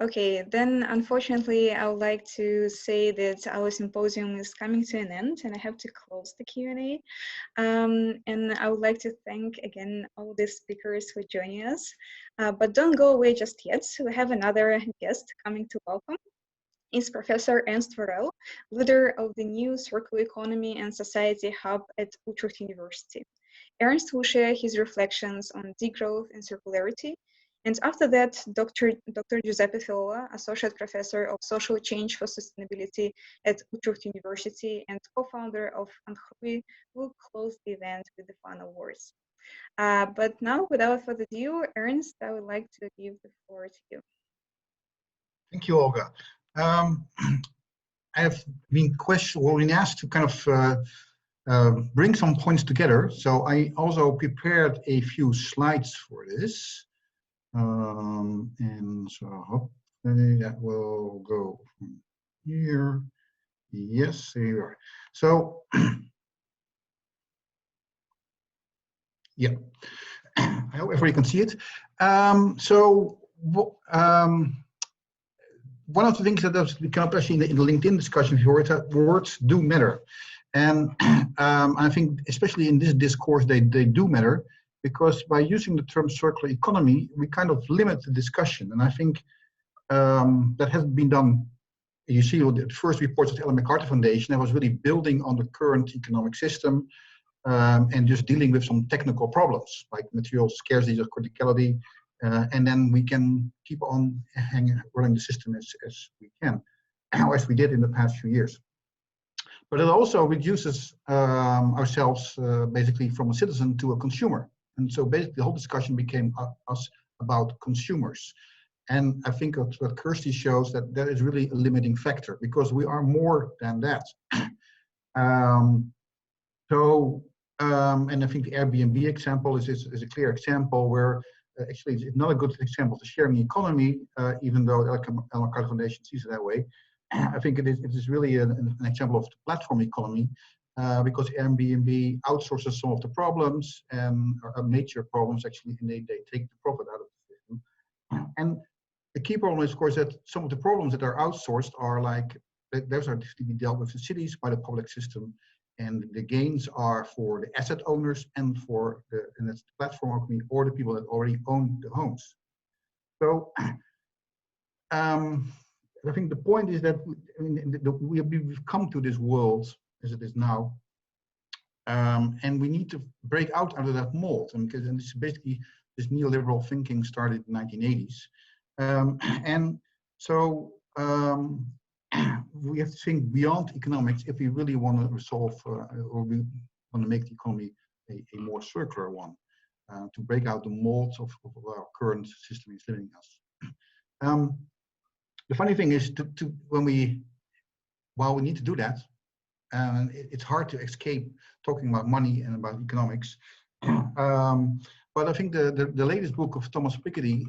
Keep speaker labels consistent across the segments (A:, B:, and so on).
A: Okay, then unfortunately, I would like to say that our symposium is coming to an end and I have to close the Q&A. And I would like to thank again all the speakers for joining us. But don't go away just yet. We have another guest coming to welcome. Is Professor Ernst Worrell, leader of the new Circular Economy and Society Hub at Utrecht University. Ernst will share his reflections on degrowth and circularity. And after that, Dr. Giuseppe Fillola, Associate Professor of Social Change for Sustainability at Utrecht University and co-founder of Groei, will close the event with the final words. But now, without further ado, Ernst, I would like to give the floor to you.
B: Thank you, Olga. I have been asked to kind of bring some points together. So I also prepared a few slides for this. And so hopefully that will go from here. Yes, here you are. So, yeah, I hope everybody can see it. One of the things that has come up actually in the LinkedIn discussion before is that words do matter. And I think especially in this discourse, they do matter, because by using the term circular economy, we kind of limit the discussion. And I think that hasn't been done. You see the first reports of the Ellen MacArthur Foundation, that was really building on the current economic system and just dealing with some technical problems like material scarcity or criticality. And then we can keep on running the system as we can, as we did in the past few years. But it also reduces ourselves basically from a citizen to a consumer. And so basically the whole discussion became about consumers. And I think what Kirsty shows that is really a limiting factor, because we are more than that. And I think the Airbnb example is a clear example where actually it's not a good example of the sharing economy, even though the Ellen MacArthur Foundation sees it that way. I think it is really an example of the platform economy, because Airbnb outsources some of the problems and major problems actually, and they take the profit out of the system. And the key problem is, of course, that some of the problems that are outsourced are like, those are to be dealt with in cities by the public system, and the gains are for the asset owners and for the platform economy or the people that already own the homes. So I think the point is that we've come to this world as it is now, and we need to break out of that mold. And this is basically this neoliberal thinking started in the 1980s. And so we have to think beyond economics if we really want to resolve or we want to make the economy a more circular one, to break out the molds of our current system is limiting us. The funny thing is, while we need to do that, it's hard to escape talking about money and about economics. But I think the latest book of Thomas Piketty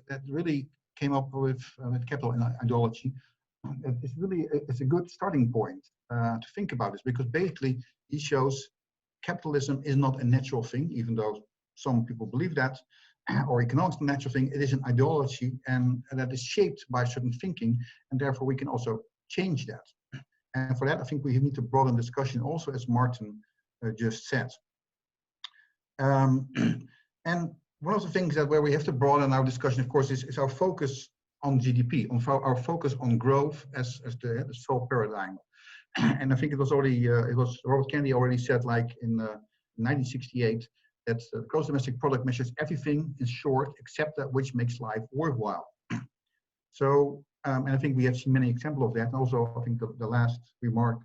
B: that really came up with Capital and Ideology, it's a good starting point to think about this, because basically he shows capitalism is not a natural thing, even though some people believe that, or economics is a natural thing. It is an ideology, and that is shaped by certain thinking, and therefore we can also change that. And for that, I think we need to broaden discussion also, as Martin just said. And one of the things where we have to broaden our discussion, of course, is our focus on GDP, on our focus on growth as the sole paradigm. And I think it was Robert Kennedy already said, like in 1968, that the gross domestic product measures everything in short except that which makes life worthwhile. So, and I think we have seen many examples of that. And also, I think the last remark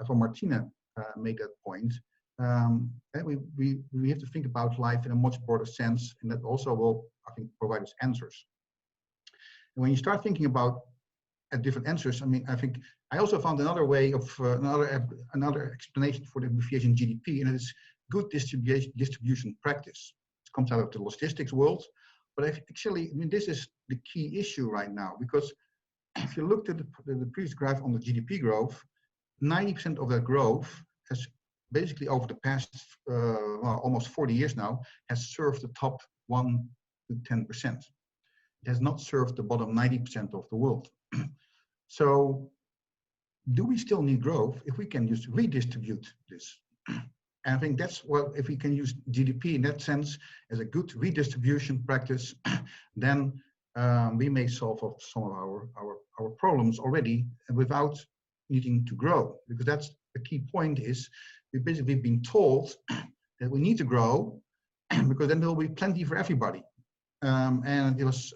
B: from Martina made that point. And we have to think about life in a much broader sense, and that also will, I think, provide us answers. And when you start thinking about different answers, I mean, I think I also found another way of another explanation for the abbreviation GDP, and it is good distribution practice. It comes out of the logistics world, but actually, I mean, this is the key issue right now, because if you looked at the previous graph on the GDP growth, 90% of that growth has basically over the past well, almost 40 years now has served the top 1 to 10%. it has not served the bottom 90% of the world. So do we still need growth if we can just redistribute this? And I think that's what, if we can use GDP in that sense as a good redistribution practice, then we may solve some of our problems already without needing to grow. Because that's the key point is, we've basically been told that we need to grow because then there will be plenty for everybody. And it was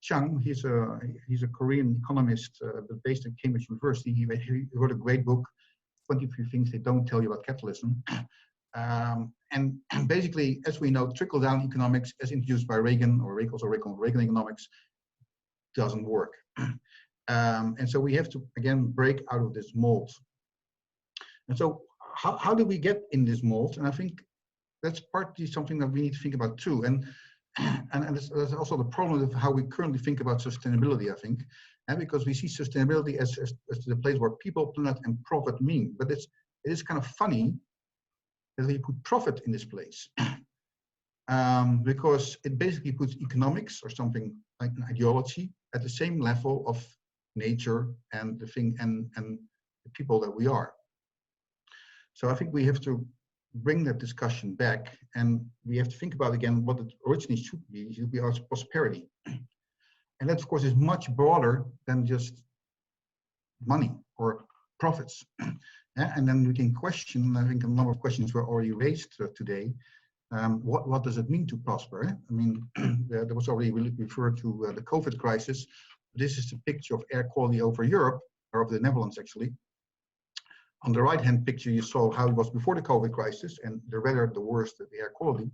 B: Chang, he's a Korean economist but based at Cambridge University. He wrote a great book, 23 Things They Don't Tell You About Capitalism. And basically, as we know, trickle-down economics, as introduced by Reagan, or Reagan economics, doesn't work. And so we have to, again, break out of this mold. And so how do we get in this mold? And I think that's partly something that we need to think about too. And there's also the problem of how we currently think about sustainability, I think, and because we see sustainability as the place where people, planet, and profit mean. But it is kind of funny that we put profit in this place, because it basically puts economics or something like an ideology at the same level of nature and the thing and the people that we are. So I think we have to bring that discussion back, and we have to think about again what it originally should be. It should be our prosperity, and that of course is much broader than just money or profits. And then we can question, I think a number of questions were already raised today. What does it mean to prosper? I mean, there was already referred to the COVID crisis. This is a picture of air quality over Europe, or of the Netherlands actually. On the right-hand picture, you saw how it was before the COVID crisis, and the redder, the worse the air quality.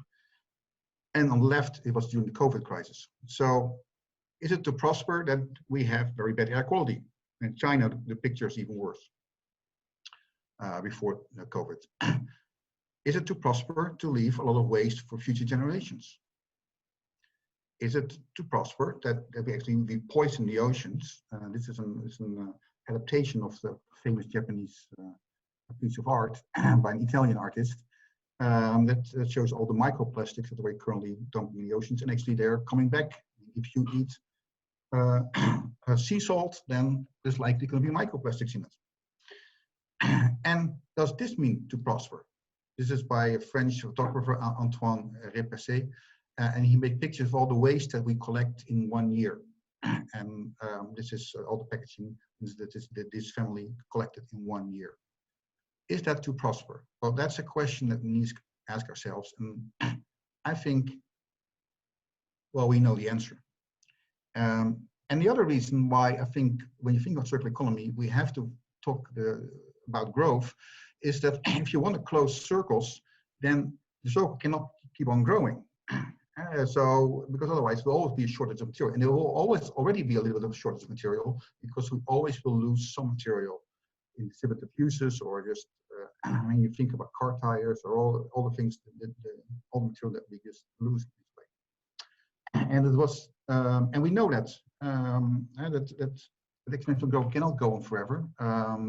B: And on the left, it was during the COVID crisis. So is it to prosper that we have very bad air quality? In China, the picture is even worse before COVID. Is it to prosper to leave a lot of waste for future generations? Is it to prosper that we poison the oceans? This is an adaptation of the famous Japanese piece of art by an Italian artist that shows all the microplastics that we're currently dumping in the oceans, and actually they're coming back. If you eat sea salt, then there's likely going to be microplastics in it. And does this mean to prosper? This is by a French photographer, Antoine Repasset, and he made pictures of all the waste that we collect in 1 year. And this is all the packaging that this family collected in 1 year. Is that to prosper? Well, that's a question that we need to ask ourselves. And I think, well, we know the answer. And the other reason why I think when you think of circular economy, we have to talk about growth is that if you want to close circles, then the circle cannot keep on growing. So, because otherwise there will always be a shortage of material, and there will always already be a little bit of a shortage of material, because we always will lose some material in distributed uses, or just when you think about car tires or all the things, all the material that we just lose this way. And it was, and we know that that exponential growth cannot go on forever.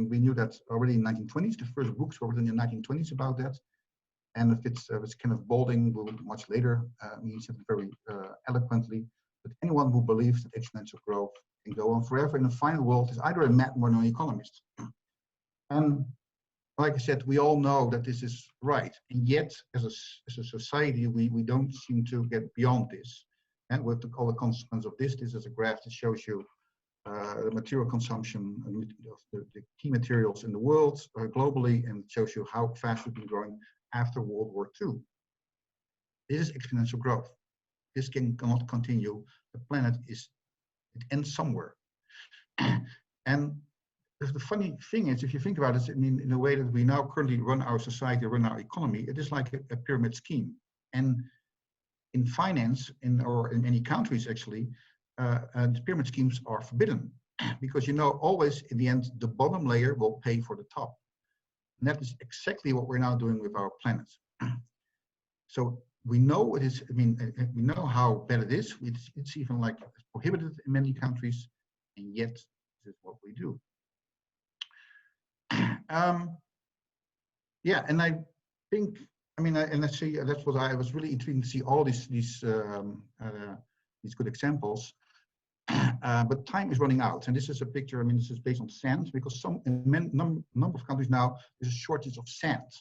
B: We knew that already in the 1920s. The first books were written in the 1920s about that. And it's Kenneth Boulding, who much later he said it very eloquently, that anyone who believes that exponential growth can go on forever in the final world is either a madman or an economist. And like I said, we all know that this is right. And yet, as a society, we don't seem to get beyond this. And with all the consequences of this is a graph that shows you the material consumption of the key materials in the world globally, and shows you how fast we've been growing after World War II. This is exponential growth. This cannot continue. The planet it ends somewhere. And the funny thing is, if you think about it, I mean, in the way that we now currently run our society, run our economy, it is like a pyramid scheme. And in finance, or in many countries actually, the pyramid schemes are forbidden, because you know always in the end the bottom layer will pay for the top. And that is exactly what we're now doing with our planet. So we know it is, I mean, we know how bad it is. It's even like prohibited in many countries, and yet this is what we do. Yeah, and I think, I mean, and I see that's what I was really intrigued to see all these good examples. But time is running out. And this is a picture, I mean, this is based on sand, because number of countries now, there's a shortage of sand.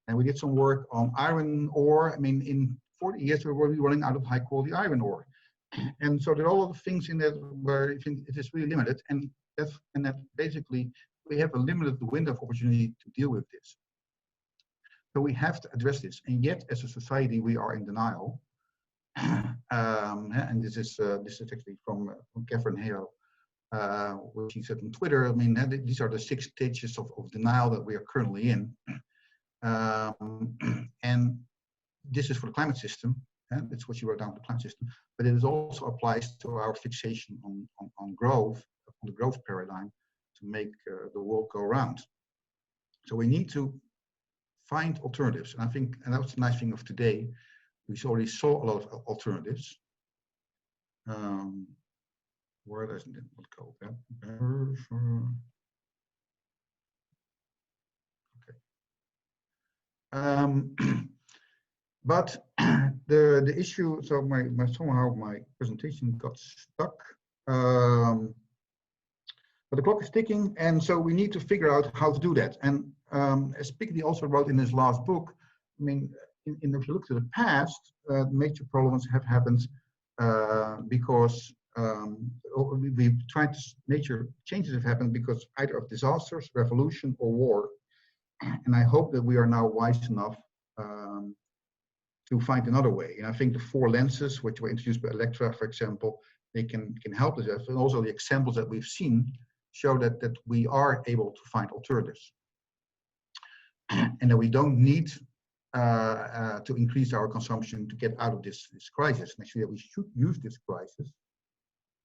B: And we did some work on iron ore. I mean, in 40 years, we were running out of high quality iron ore. And so there are a lot of things in that where I think it is really limited. And that basically, we have a limited window of opportunity to deal with this. So we have to address this. And yet, as a society, we are in denial. And this is actually from Catherine Hale, what she said on Twitter. I mean, these are the 6 stages of denial that we are currently in. And this is for the climate system. That's what she wrote down, the climate system. But it also applies to our fixation on growth, on the growth paradigm, to make the world go around. So we need to find alternatives. And I think, and that's the nice thing of today, we already saw a lot of alternatives. Where doesn't it go? Okay. But the issue, so somehow my presentation got stuck. But the clock is ticking, and so we need to figure out how to do that. And as Piketty also wrote in his last book, I mean, if you look to the past, major problems have happened because we've tried to, major changes have happened because either of disasters, revolution, or war. And I hope that we are now wise enough to find another way. And I think the 4 lenses, which were introduced by Electra, for example, they can help us. And also the examples that we've seen show that we are able to find alternatives. And that we don't need to increase our consumption to get out of this crisis. And actually, that we should use this crisis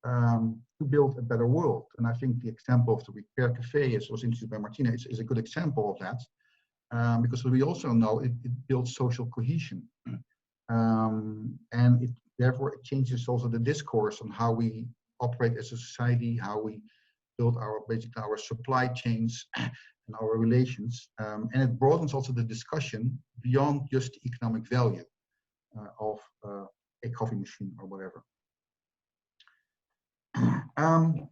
B: to build a better world. And I think the example of the Repair Cafe, as was introduced by Martina, is a good example of that. Because we also know it builds social cohesion. And therefore it changes also the discourse on how we operate as a society, how we build basically our supply chains and our relations. And it broadens also the discussion beyond just the economic value of a coffee machine or whatever. And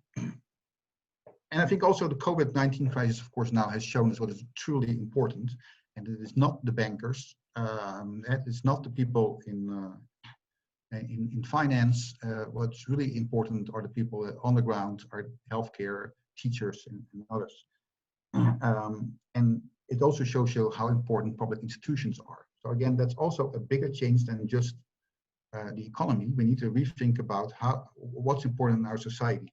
B: I think also the COVID-19 crisis, of course, now has shown us what is truly important. And it is not the bankers, it's not the people in finance. What's really important are the people on the ground, are healthcare, teachers, and others. And it also shows you how important public institutions are. So again, that's also a bigger change than just the economy. We need to rethink about what's important in our society.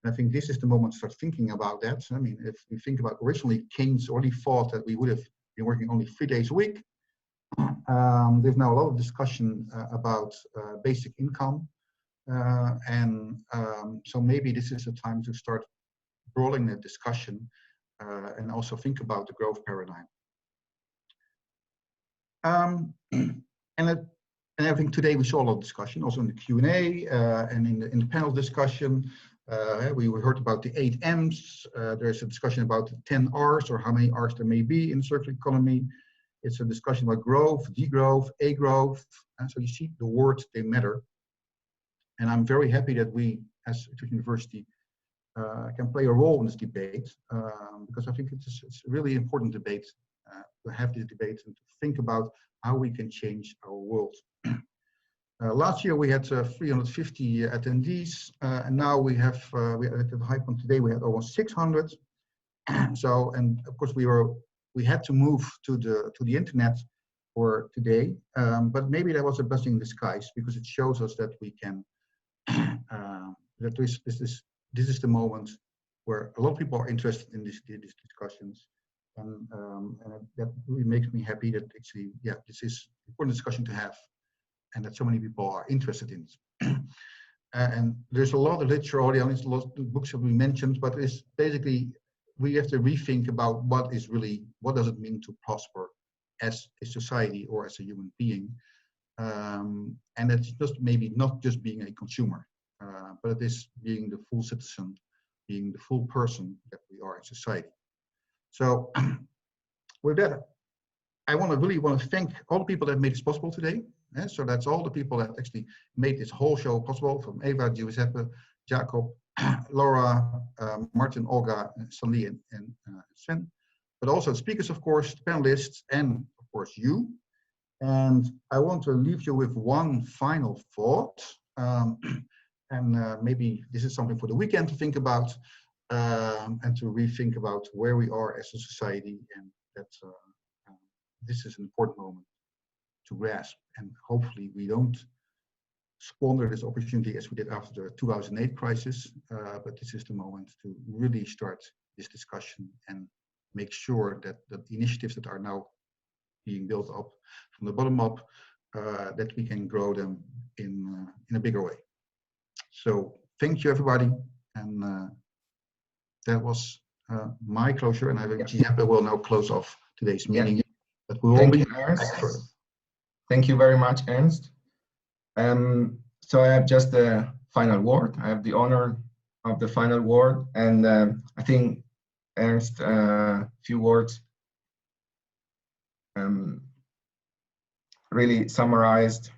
B: And I think this is the moment to start thinking about that. I mean, if we think about originally, Keynes already thought that we would have been working only 3 days a week. There's now a lot of discussion about basic income. So maybe this is a time to start broadening the discussion and also think about the growth paradigm. And I think today we saw a lot of discussion, also in the Q&A and in the panel discussion. We heard about the 8 M's. There's a discussion about the 10 R's, or how many R's there may be in the circular economy. It's a discussion about growth, degrowth, a-growth. And so you see the words, they matter. And I'm very happy that we, as Utrecht University, can play a role in this debate, because I think it's a really important debate to have this debate and to think about how we can change our world. Last year we had 350 attendees, and now we have at the high point today we had almost 600. So, and of course we had to move to the internet for today, but maybe that was a blessing in disguise, because it shows us that we can that this is the moment where a lot of people are interested in these discussions, and that really makes me happy that actually, yeah, this is an important discussion to have, and that so many people are interested in it. And there's a lot of literature already on it, a lot of books that we mentioned, but it's basically, we have to rethink about what does it mean to prosper as a society or as a human being. And it's just maybe not just being a consumer, but it is being the full citizen, being the full person that we are in society. So with that, I really want to thank all the people that made this possible today. So that's all the people that actually made this whole show possible, from Eva, Giuseppe, Jacob, Laura, Martin, Olga, Sandy, and Sven. But also the speakers, of course, the panelists, and of course you. And I want to leave you with one final thought. Maybe this is something for the weekend to think about, and to rethink about where we are as a society, and that this is an important moment to grasp. And hopefully we don't squander this opportunity as we did after the 2008 crisis, but this is the moment to really start this discussion and make sure that the initiatives that are now being built up from the bottom up, that we can grow them in a bigger way. So thank you, everybody. And that was my closure. And I think Giuseppe will now close off today's meeting. But we will be back further.
C: Thank you very much, Ernst. So I have just the final word. I have the honor of the final word. And I think Ernst, few words really summarized,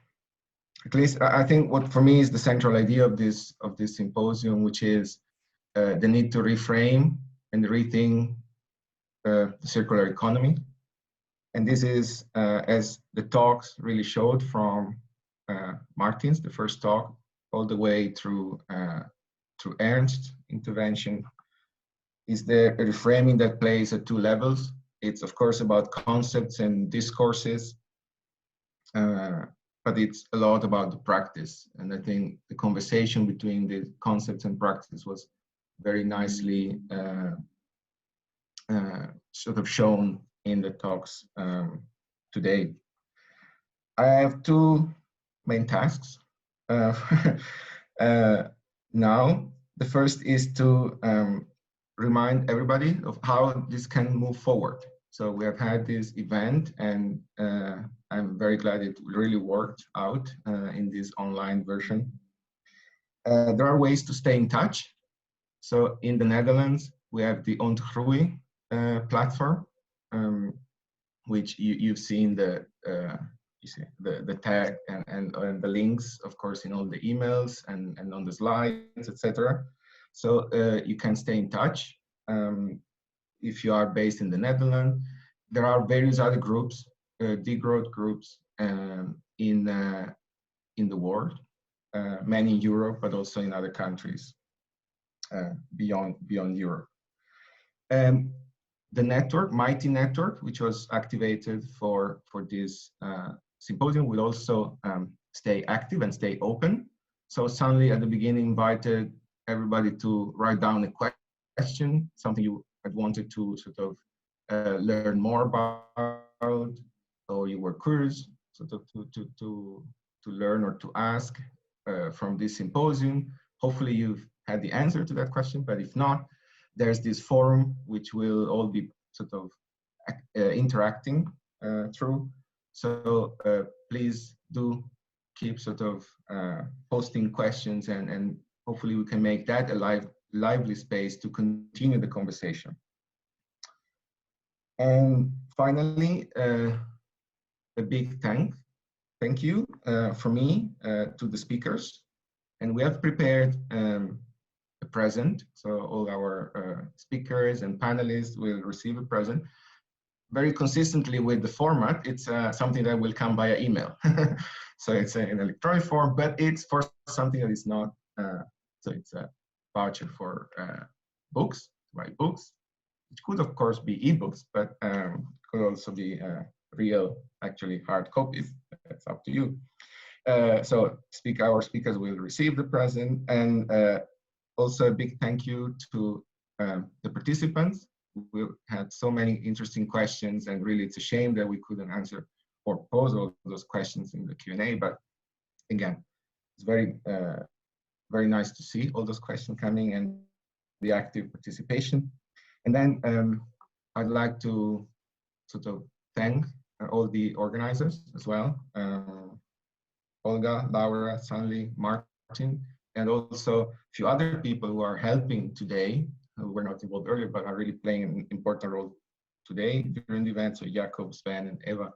C: at least I think what for me is the central idea of this symposium, which is the need to reframe and rethink the circular economy. And this is, as the talks really showed, from Martin's, the first talk, all the way through Ernst's intervention, is the reframing that plays at two levels. It's of course about concepts and discourses, but it's a lot about the practice. And I think the conversation between the concepts and practice was very nicely sort of shown in the talks today. I have two main tasks now. The first is to remind everybody of how this can move forward. So we have had this event, and I'm very glad it really worked out in this online version. There are ways to stay in touch. So in the Netherlands, we have the Ontgroei platform, which you've seen the tag and the links, of course, in all the emails and on the slides, etc. So you can stay in touch if you are based in the Netherlands. There are various other groups, degrowth groups in the world, many in Europe, but also in other countries beyond Europe. The network, Mighty Network, which was activated for this symposium, will also stay active and stay open. So Sanli at the beginning invited everybody to write down a question, something you had wanted to sort of learn more about, or you were curious sort of to learn or to ask from this symposium. Hopefully you've had the answer to that question, but if not, there's this forum which will all be sort of interacting through. So please do keep sort of posting questions, and hopefully we can make that a lively space to continue the conversation. And finally, a big thank you from me to the speakers. And we have prepared a present, so all our speakers and panelists will receive a present. Very consistently with the format, it's something that will come via email. So it's an electronic form, but it's for something that is not, so it's a voucher for books, write books, which could of course be ebooks, but could also be real, actually hard copies. That's up to you. So our speakers will receive the present, and also a big thank you to the participants. We had so many interesting questions, and really it's a shame that we couldn't answer or pose all those questions in the Q&A, but again, it's very, very nice to see all those questions coming and the active participation. And then I'd like to sort of thank all the organizers as well, Olga, Laura, Sanli, Martin, and also a few other people who are helping today, who were not involved earlier, but are really playing an important role today during the event. So Jacob, Sven, and Eva,